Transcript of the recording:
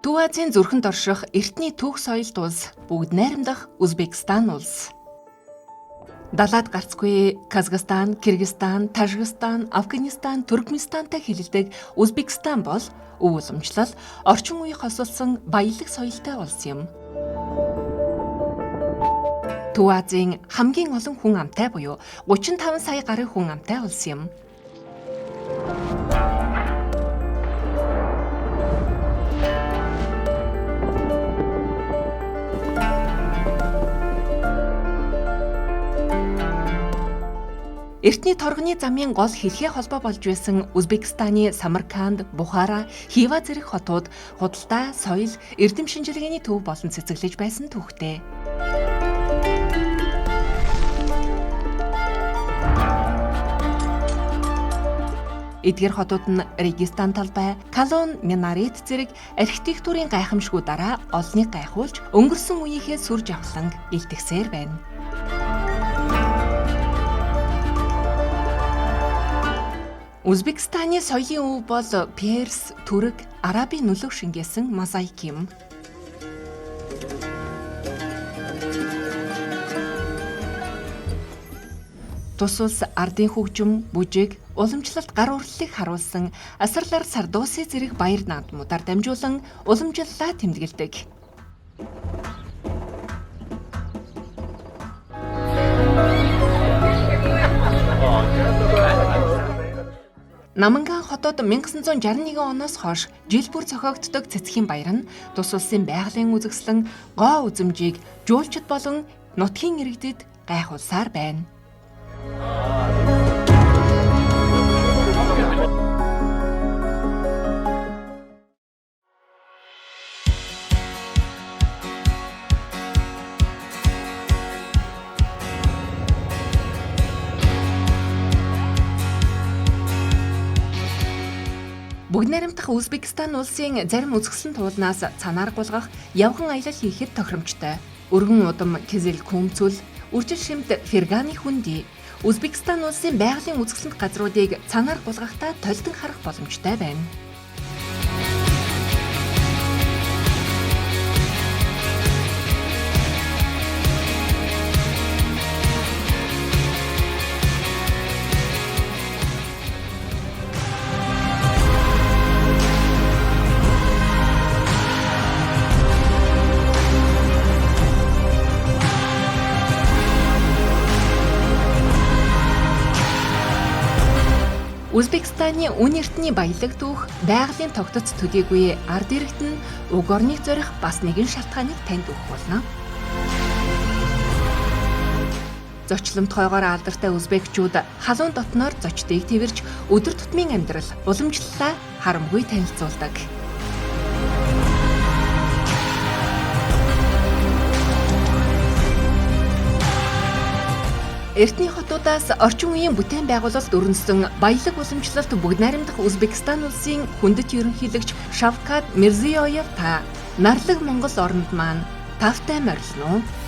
Төв Азийн зүрхэнд орших эртний түүх соёлт улс бүгд найрамдах Узбекистан улс. Далаад гарцгүй Казахстан, Кыргызстан, Тажикстан, Афганистан, Туркменистантай хэлэлдэг Узбекистан бол өв уламжлал, орчин үеийг хосолсон баялаг соёлтой улс юм. Төв Азийн хамгийн олон хүн амтай буюу 35 сая гаруй хүн амтай улс юм. Эртний торгоны замын гол хэлхээ холбоо болж байсан Узбекистаны Самарканд, Бухара, Хива зэрэг хотууд худалдаа, соёл, эрдэм шинжилгээний төв болон цэцэглэж байсан түүхтэй. Эдгээр хотууд нь Регистан талбай, Калон, Минарет зэрэг архитектурын гайхамшгүй дараа олныг гайхуулж өнгөрсөн үеийнхээ сүр жавхлан илтгэсээр байна. Узбекистаны соёлын өв бол перс, түрэг, арабын нөлөө шингээсэн мозаик юм. Тус улс ардын хөгжим, бүжиг, уламжлалт гар урлалыг харуулсан асарлар сардууси зэрэг баяр наадмуудаар дамжуулан уламжлалаа тэмдэглэдэг. Наманган хотод 1961 оноос хойш жил бүр зохиогддог цэцгийн баяр нь тус улсын байгалийн үзэсгэлэн гоо үзэмжийг жуулчид болон нутгийн иргэдэд гайхуулсаар байна. Бүгд найрамдах Узбекистан улсын зарим үзэсгэлэн туулнаас цанаар гулгах явган аялал хийхэд тохиромжтой. Өргөн удам Кизил Күмцүл, үржил шимт Ферганы хүндий Узбекистан улсын байгалийн үзэсгэлэнт газруудыг цанаар гулгахтаа толдон харах боломжтой байна. Узбекистаны үн эртний баялаг түүх, байгалийн тогтоц төдийгүй ард иргэд нь уг орныг зорих бас нэгэн шалтгааныг танд өгөх болно. Зочломтгойгоор алдартай узбекчүүд халуун дотноор зочдыг тэрвэрж өдөр тутмын амьдрал, уламжлалаа харамгүй танилцуулдаг. Эртний хотуудаас орчин үеийн бүтээн байгуулалт өрнөсөн баялаг уламжлалт бүгд найрамдах Узбекистан улсын хүндэт ерөнхийлөгч Шавкат Мирзиёев та нарлаг Монгол оронд маань тавтай морилно уу?